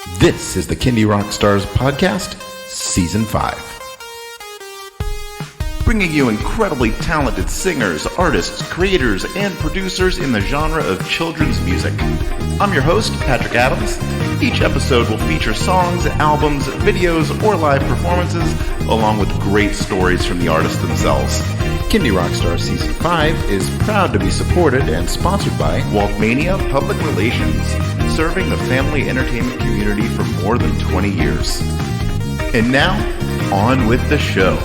This is the Kindy Rockstars Podcast, Season 5. Bringing you incredibly talented singers, artists, creators, and producers in the genre of children's music. I'm your host, Patrick Adams. Each episode will feature songs, albums, videos, or live performances, along with great stories from the artists themselves. Kindy Rockstars Season 5 is proud to be supported and sponsored by Waltmania Public Relations, serving the family entertainment community for more than 20 years. And now, on with the show.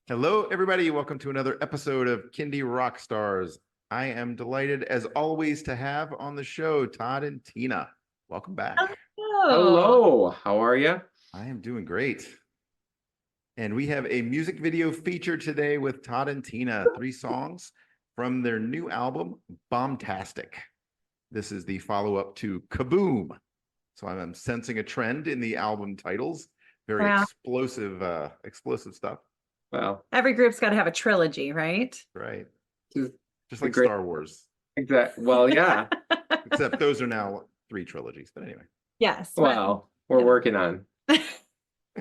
Hello, everybody. Welcome to another episode of Kindy Rockstars. I am delighted, as always, to have on the show Todd and Tina. Welcome back. Hello. How are you? I am doing great. And we have a music video feature today with Todd and Tina, 3 songs from their new album, Bombtastic. This is the follow-up to Kaboom. So I'm sensing a trend in the album titles. Very explosive stuff. Well, every group's got to have a trilogy, right? Right. Just like Star Wars. Exactly. Well, yeah. Except those are now 3 trilogies. But anyway. Yes. Well, we're working on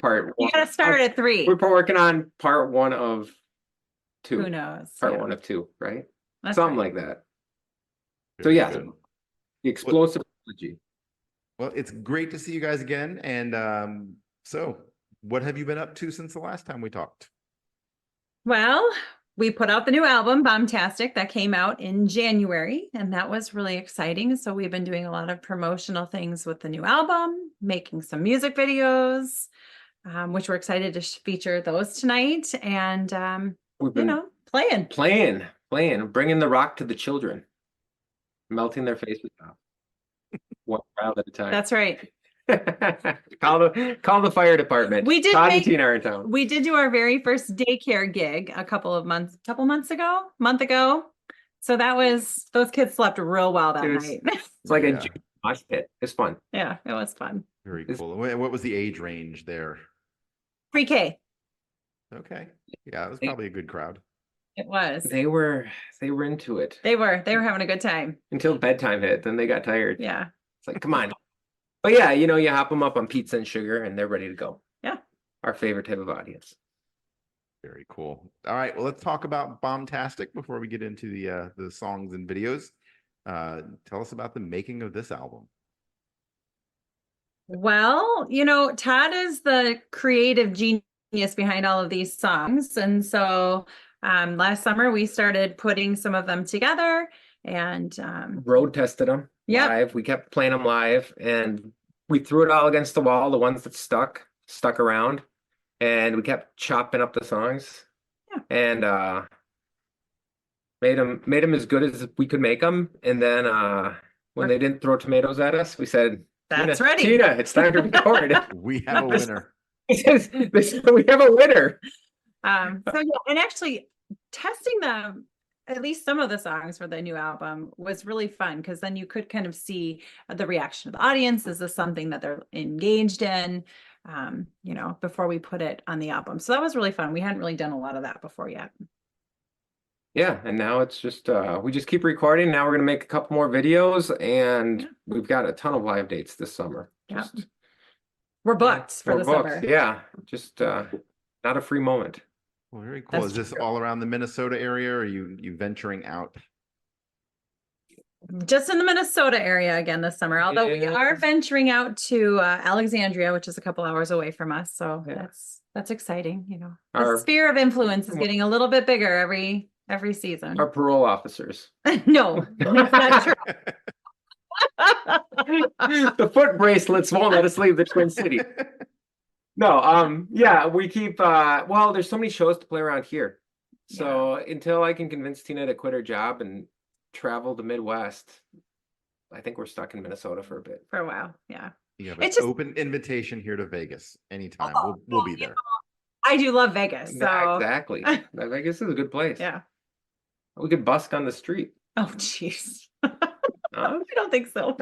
part 1. You got to start at 3. We're working on part 1 of 2. Who knows? Part 1 of 2, right? That's Something right. like that. Very So yeah, good. the explosive trilogy. Well, it's great to see you guys again. And so what have you been up to since the last time we talked? Well, we put out the new album, Bombtastic, that came out in January, and that was really exciting. So we've been doing a lot of promotional things with the new album, making some music videos, which we're excited to feature those tonight. And, We've been playing, bringing the rock to the children, melting their faces off. One child at a time. That's right. Call the fire department. We did Todd and Tina are in town. We did do our very first daycare gig a month ago. So those kids slept real well that night. It's like a mosh pit. It's fun. Yeah, it was fun. Very cool. What was the age range there? Pre-K. Okay. Yeah, it was probably a good crowd. It was. They were into it. They were having a good time. Until bedtime hit, then they got tired. Yeah. It's like, come on. But yeah, you hop them up on pizza and sugar and they're ready to go. Yeah. Our favorite type of audience. Very cool. All right. Well, let's talk about Bombtastic before we get into the songs and videos. Tell us about the making of this album. Well, Todd is the creative genius behind all of these songs. And so last summer we started putting some of them together and road tested them. Yeah, live. We kept playing them live and we threw it all against the wall. The ones that stuck around, and we kept chopping up the songs. Yeah. And made them as good as we could make them. And then when they didn't throw tomatoes at us, we said, "That's ready, Tina. It's time to record." We have a winner. We have a winner. And actually testing them. At least some of the songs for the new album was really fun because then you could kind of see the reaction of the audience. Is this something that they're engaged in, before we put it on the album? So that was really fun. We hadn't really done a lot of that before yet. Yeah, and now it's just we just keep recording. Now we're gonna make a couple more videos, and we've got a ton of live dates this summer. We're booked for the summer. Yeah, just not a free moment. Well, very cool. Is this all around the Minnesota area, or are you venturing out? Just in the Minnesota area again this summer, although we are venturing out to Alexandria, which is a couple hours away from us. So that's exciting. The sphere of influence is getting a little bit bigger every season. Our parole officers. No, that's not true. The foot bracelets won't let us leave the Twin Cities. No, we keep there's so many shows to play around here. So until I can convince Tina to quit her job and travel the Midwest, I think we're stuck in Minnesota for a bit. For a while, yeah. You have an open invitation here to Vegas anytime. We'll be there. I do love Vegas. So exactly. Vegas is a good place. Yeah. We could busk on the street. Oh, jeez. Huh? I don't think so.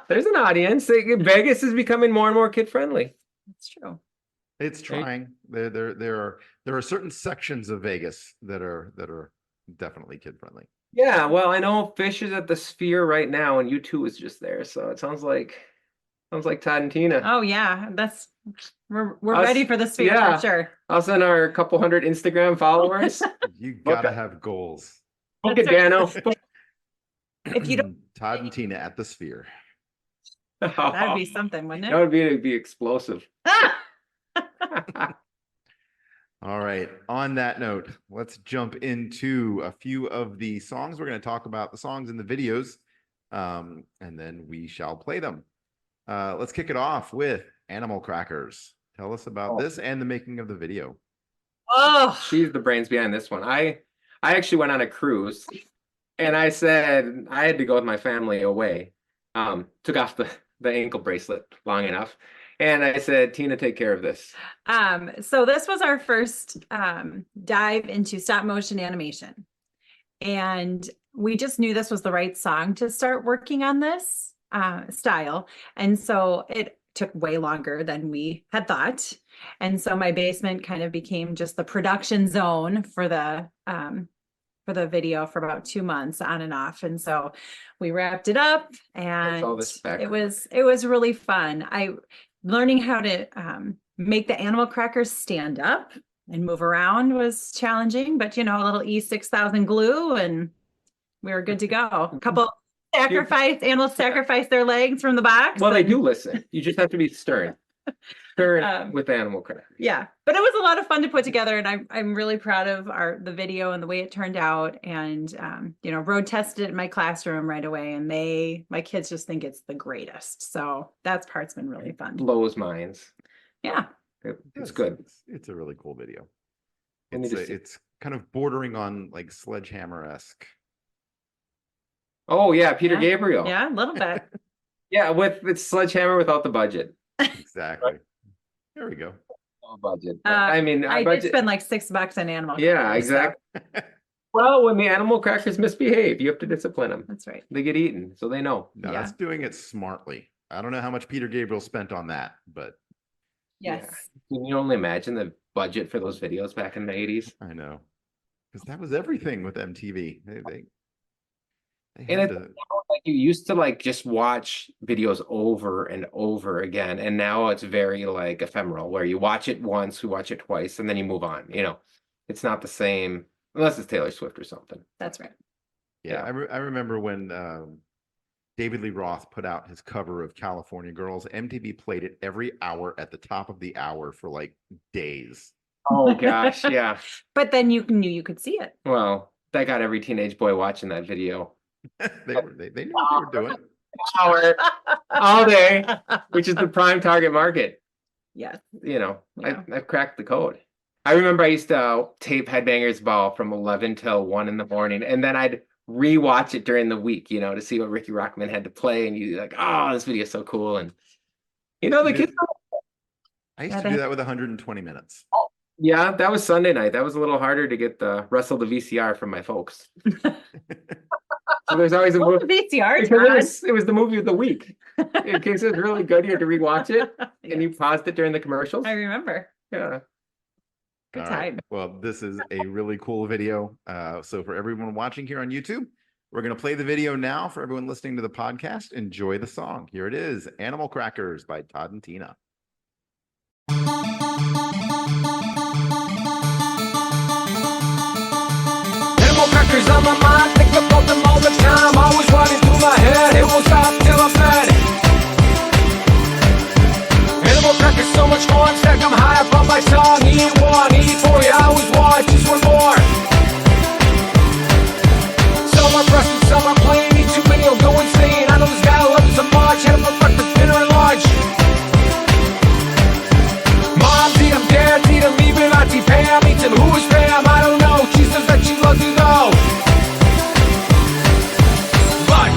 There's an audience. Vegas is becoming more and more kid friendly. That's true. It's trying. There are certain sections of Vegas that are definitely kid friendly. Yeah, well, I know Fish is at the Sphere right now, and U2 is just there, so it sounds like Todd'n'Tina. Oh yeah, we're Us- ready for the Sphere yeah. for sure. Us and our couple hundred Instagram followers. You gotta Okay. have goals. Book it, That's right. Dano. If you don't, Todd'n'Tina at the Sphere. that'd be something, wouldn't That it? would be explosive. All right. On that note, let's jump into a few of the songs. We're going to talk about the songs and the videos, and then we shall play them. Let's kick it off with Animal Crackers. Tell us about this and the making of the video. Oh, She's the brains behind this one. I actually went on a cruise, and I said I had to go with my family away. Took off the ankle bracelet long enough. And I said, Tina, take care of this. so this was our first dive into stop motion animation. And we just knew this was the right song to start working on this style. And so it took way longer than we had thought. And so my basement kind of became just the production zone for the video for about 2 months on and off. And so we wrapped it up, and all this back. it was really fun. Learning how to make the animal crackers stand up and move around was challenging, but a little E6000 glue and we were good to go. A couple animals sacrifice their legs from the box. Well, they do listen. You just have to be stern. Stern with animal crackers. Yeah, but it was a lot of fun to put together, and I'm really proud of the video and the way it turned out. And road tested it in my classroom right away, and my kids just think it's the greatest. So that part's been really fun. Blows minds. Yeah, It's good. It's a really cool video. I need to see. It's kind of bordering on like Sledgehammer-esque. Oh yeah, Peter Yeah. Gabriel. yeah, a little bit. Yeah, it's Sledgehammer without the budget. Exactly. There we go. No budget. But, I mean, our I did budget. spend like $6 on animal. Yeah, crackers, so exactly. Well, when the animal crackers misbehave, you have to discipline them. That's right. They get eaten, so they know. No, Yeah. that's doing it smartly. I don't know how much Peter Gabriel spent on that, but Yes. Can you only imagine the budget for those videos back in the 80s? I know. Because that was everything with MTV. They And had it's to, like you used to like just watch videos over and over again, and now it's very like ephemeral, where you watch it once, we watch it twice, and then you move on. It's not the same unless it's Taylor Swift or something. That's right. yeah. I remember when David Lee Roth put out his cover of California Girls. MTV played it every hour at the top of the hour for like days. Oh gosh, yeah. But then you knew you could see it. Well, that got every teenage boy watching that video. they knew what they were doing. Hour all day, which is the prime target market. Yes. Yeah. I've cracked the code. I remember I used to tape Headbangers Ball from 11 till 1 in the morning, and then I'd rewatch it during the week, to see what Ricky Rockman had to play, and you're like, oh, this video is so cool. And the kids. I used to do that with 120 minutes. Yeah, that was Sunday night. That was a little harder to get the wrestle the VCR from my folks. So there's always a movie. VCR. Because it was the movie of the week. In case it was really good, you had to rewatch it, and you paused it during the commercials. I remember. Yeah. Good All right. time. Well, this is a really cool video. So for everyone watching here on YouTube, we're going to play the video now. For everyone listening to the podcast, enjoy the song. Here it is, Animal Crackers by Todd'n'Tina. Animal crackers on my mind, think about them all the time. Always running through my head, it won't stop till I'm fed. Animal crackers so much fun, stack them high up on my tongue. Eat one, eat four, you always want just one more. Some are pressed and some are plain, eat too many, I'll go insane. I know this guy loves so much, had them for breakfast, dinner, and lunch. Moms eat them, dads eat them, even Auntie Pam eats them. Who is Pam? I don't know, she says that she loves you though. But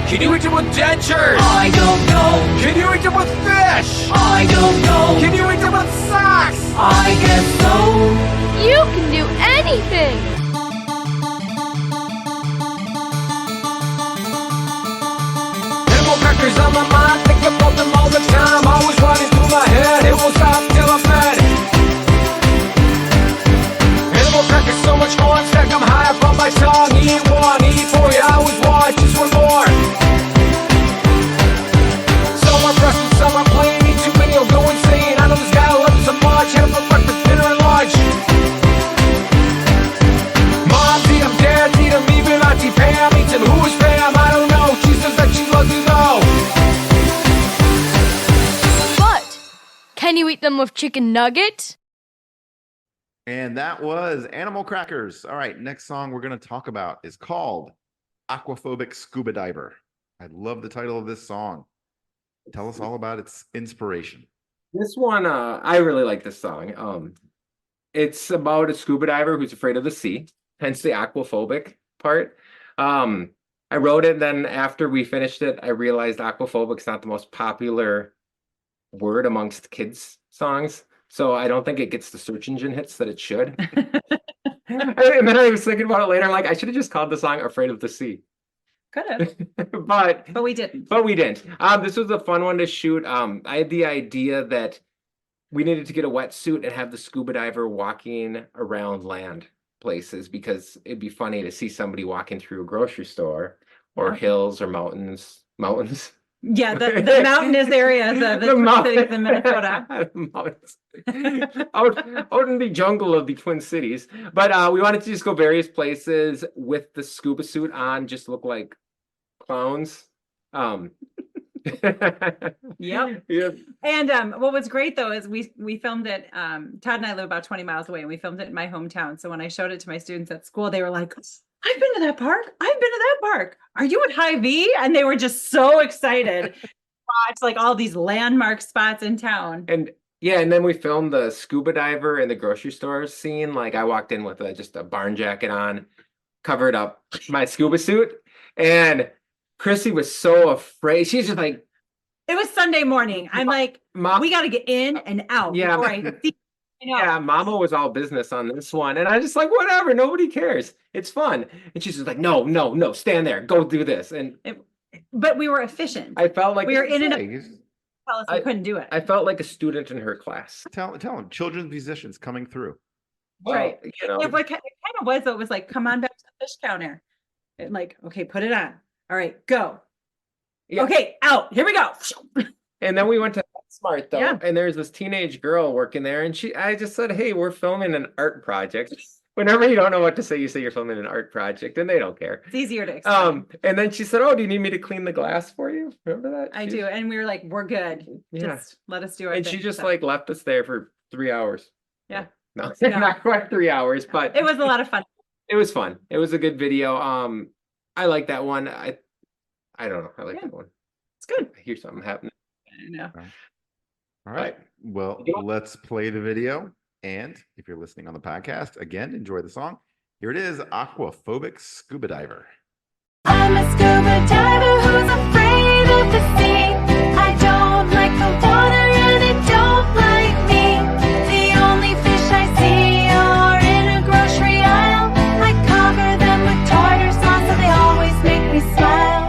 can you eat them with dentures? I don't know. Can you eat them with fish? I don't know. Can you eat them with socks? I guess so. You can do anything! crackers on my mind, think about them all the time. Always running through my head, it won't stop till I'm fed. Animal crackers, so much more, stack them high up on my tongue. Eat one, eat four, you always want just one more. Some are pressed and some are plain, eat too many, I'll go insane. I know this guy loves so much, have for breakfast, dinner, and lunch. Moms eat them, dads eat them, even Auntie Pam eats them. Who is Pam? I don't know, she says that she loves me though. But can you eat them with chicken nuggets? And that was Animal Crackers. All right, next song we're going to talk about is called Aquaphobic Scuba Diver. I love the title of this song. Tell us all about its inspiration. This one, I really like this song. It's about a scuba diver who's afraid of the sea, hence the aquaphobic part. I wrote it, then after we finished it, I realized aquaphobic's not the most popular word amongst kids' songs. So I don't think it gets the search engine hits that it should. And then I was thinking about it later, I'm like, I should have just called the song Afraid of the Sea. Could have, But we didn't. we didn't. This was a fun one to shoot. I had the idea that we needed to get a wetsuit and have the scuba diver walking around land places because it'd be funny to see somebody walking through a grocery store or hills or mountains. Yeah, the mountainous areas of the Twin Cities in Minnesota. Mountains. out in the jungle of the Twin Cities. But we wanted to just go various places with the scuba suit on, just look like clowns. Yep. Yeah. And what was great though is we filmed it. Todd and I live about 20 miles away, and we filmed it in my hometown. So when I showed it to my students at school, they were like, I've been to that park. I've been to that park. Are you at Hy-Vee? And they were just so excited to watch like all these landmark spots in town. And yeah, and then we filmed the scuba diver in the grocery store scene. Like I walked in with just a barn jacket on, covered up my scuba suit, and Chrissy was so afraid. She's just like, it was Sunday morning. I'm like, Mom, we got to get in and out. Yeah. Before I see. Yeah, Mama was all business on this one. And I just like, whatever, nobody cares. It's fun. And she's just like, no, stand there. Go do this. And But we were efficient. I felt like we were in and out. Hey, Tell us we couldn't do it. I felt like a student in her class. tell them, children's musicians coming through. Right. You know, It kind of was, though. It was like, come on back to the fish counter. And like, okay, put it on. All right, go. Yeah. Okay, out. Here we go. And then we went to Smart though, Yeah. and there's this teenage girl working there, and I just said, hey, we're filming an art project. Whenever you don't know what to say, you say you're filming an art project, and they don't care. It's easier to explain. And then she said, oh, do you need me to clean the glass for you? Remember that? I do. And we were like, we're good. Yeah. Just let us do our And thing. she just So, like left us there for 3 hours. Yeah. No, No. not quite 3 hours, but it was a lot of fun. it was fun. It was a good video. I like that one. I don't know. I like that one. It's good. I hear something happening. I know. All right. Well, let's play the video. And if you're listening on the podcast, again, enjoy the song. Here it is, Aquaphobic Scuba Diver. I'm a scuba diver who's afraid of the sea. I don't like the water and it don't like me. The only fish I see are in a grocery aisle. I cover them with tartar sauce and they always make me smile.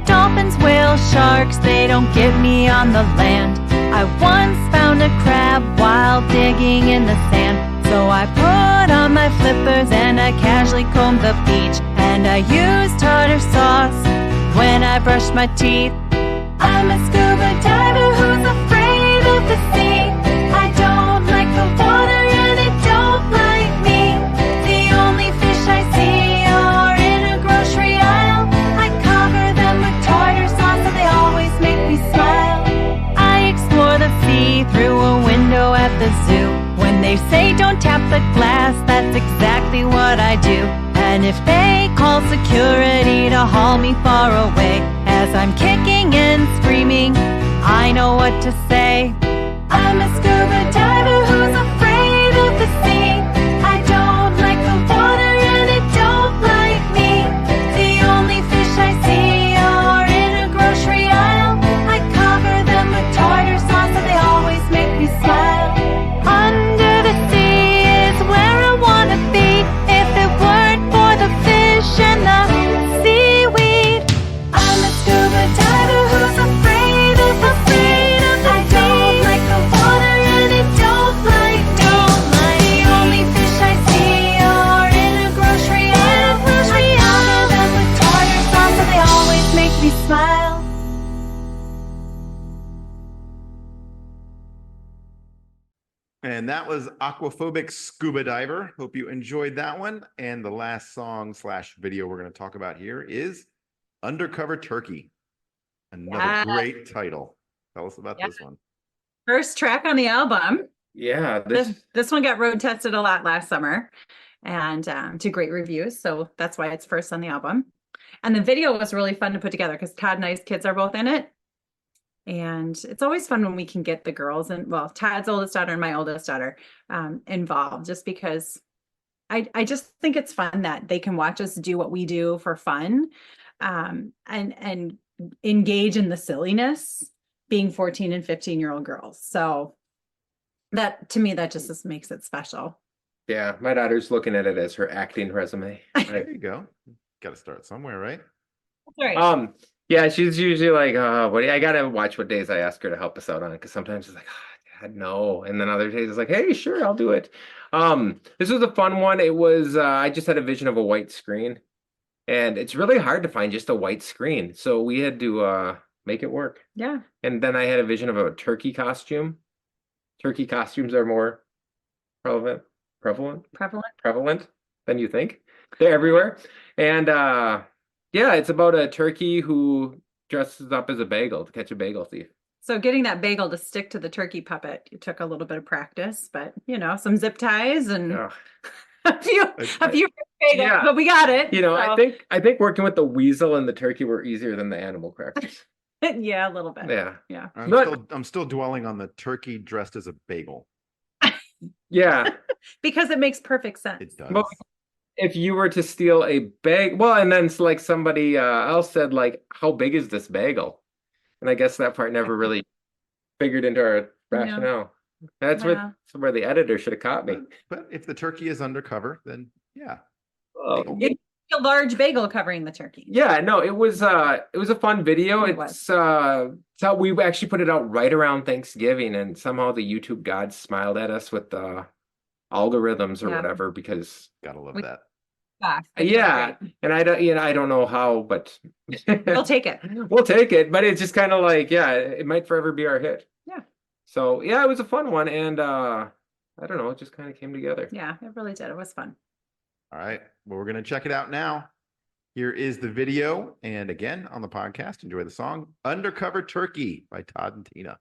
Dolphins, whales, sharks, they don't get me on the land. I once found a crab while digging in the sand. So I put on my flippers and I casually combed the beach. And I used tartar sauce when I brushed my teeth. I'm a scuba diver who's afraid of the sea. I don't like the water and it don't like me. The only fish I see are in a grocery aisle. I cover them with tartar sauce and they always make me smile. I explore the sea through a window at the zoo. When they say don't tap the glass, that's exactly what I do. And if they call security to haul me far away, as I'm kicking and screaming, I know what to say. I'm a scuba diver who's afraid of the sea. I don't like the water and it don't like me. The only fish I see are in a grocery aisle. I cover them with tartar sauce and they always make me smile. Under the sea is where I wanna be. If it weren't for the fish and the seaweed, I'm a scuba diver who's afraid And that was Aquaphobic Scuba Diver. Hope you enjoyed that one. And the last song / video we're going to talk about here is Undercover Turkey. Another Yeah. great title. Tell us about Yeah. this one. First track on the album. Yeah, This one got road tested a lot last summer and to great reviews. So that's why it's first on the album. And the video was really fun to put together because Todd and I's kids are both in it. And it's always fun when we can get the girls and, well, Todd's oldest daughter and my oldest daughter involved, just because I just think it's fun that they can watch us do what we do for fun, and engage in the silliness, being 14 and 15-year-old girls. So that, to me, that just makes it special. Yeah, my daughter's looking at it as her acting resume. There Right? you go. Got to start somewhere, right? Sorry. Yeah, she's usually like, I gotta watch what days I ask her to help us out on, because sometimes it's like, oh, Dad, no. And then other days it's like, hey, sure, I'll do it. This was a fun one. It was, I just had a vision of a white screen, and it's really hard to find just a white screen. So we had to make it work. Yeah. And then I had a vision of a turkey costume. Turkey costumes are more prevalent than you think. They're everywhere. And yeah, it's about a turkey who dresses up as a bagel to catch a bagel thief. So getting that bagel to stick to the turkey puppet, it took a little bit of practice, but some zip ties and Ugh. a few bagels, Yeah. but we got it. I think working with the weasel and the turkey were easier than the animal crackers. Yeah, a little bit. Yeah. I'm still dwelling on the turkey dressed as a bagel. Yeah. Because it makes perfect sense. It does. Well, if you were to steal a bag, well, and then it's like somebody else said, like, how big is this bagel? And I guess that part never really figured into our rationale. That's where the editor should have caught me. But if the turkey is undercover, then yeah. Oh, It's a large bagel covering the turkey. yeah, no, it was a fun video. It was. So we actually put it out right around Thanksgiving, and somehow the YouTube gods smiled at us with the algorithms or Yeah. whatever, because Gotta love We- that. yeah, and I don't know how, but We'll take it. we'll take it. But it's just kind of like, yeah, it might forever be our hit. Yeah. So yeah, it was a fun one, and I don't know, it just kind of came together. Yeah, it really did. It was fun. All right. Well, we're going to check it out now. Here is the video. And again, on the podcast, enjoy the song Undercover Turkey by Todd'n'Tina.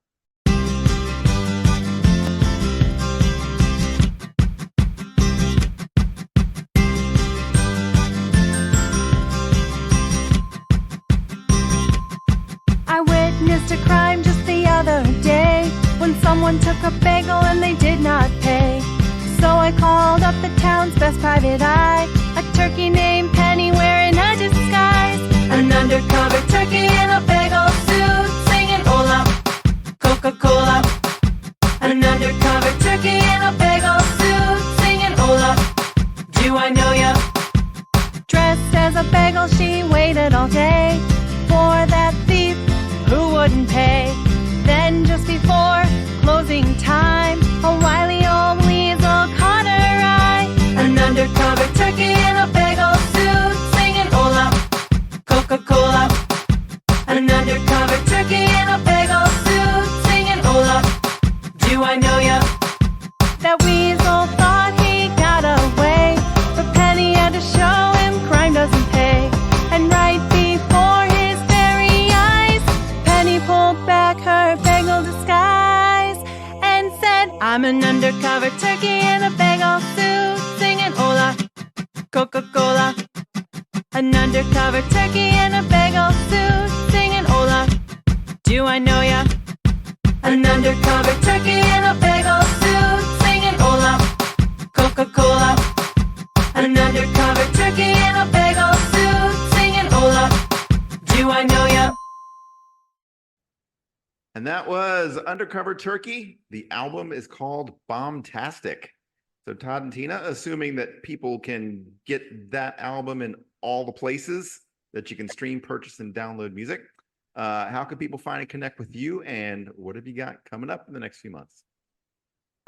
I witnessed a crime just the other day when someone took a bagel and they did not pay. So I called up the town's best private eye, a turkey named Penny wearing a disguise. An undercover turkey in a bagel suit, singing hola, Coca-Cola. An undercover turkey in a bagel suit, singing hola, do I know ya? Dressed as a bagel, she waited all day for that thief who wouldn't pay. Then just before closing time, a wily old weasel caught her eye. An undercover turkey in a bagel suit, singing hola, Coca-Cola. An undercover turkey in a bagel suit, singing hola, do I know ya? That weasel thought he got away, but Penny had to show him crime doesn't pay. And right before his very eyes, Penny pulled back her bagel disguise and said, I'm an undercover turkey in a bagel suit, singing hola, Coca-Cola. An undercover turkey in a bagel suit, singing hola, do I know ya? An undercover turkey in a bagel suit, singing hola, Coca-Cola. An undercover turkey in a bagel suit, singing hola, do I know ya? And that was Undercover Turkey. The album is called Bombtastic. So Todd'n'Tina, assuming that people can get that album in all the places that you can stream, purchase, and download music, how can people find and connect with you? And what have you got coming up in the next few months?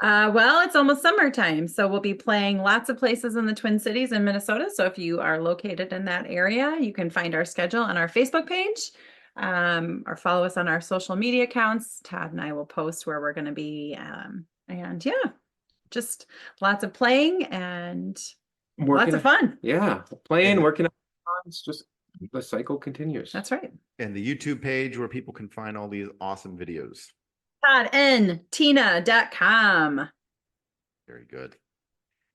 Well, it's almost summertime, so we'll be playing lots of places in the Twin Cities in Minnesota. So if you are located in that area, you can find our schedule on our Facebook page, or follow us on our social media accounts. Todd and I will post where we're going to be And yeah, just lots of playing and lots Working, of fun. yeah, playing, working on songs, just the cycle continues. That's right. And the YouTube page where people can find all these awesome videos. Todd'n'Tina.com. Very good.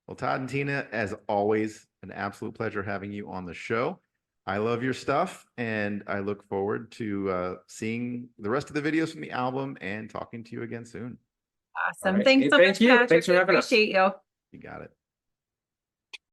Well, Todd and Tina, as always, an absolute pleasure having you on the show. I love your stuff, and I look forward to seeing the rest of the videos from the album and talking to you again soon. Awesome. right. Thanks Hey, so thank much, you. Patrick. Thanks for having us. Appreciate you. You got it.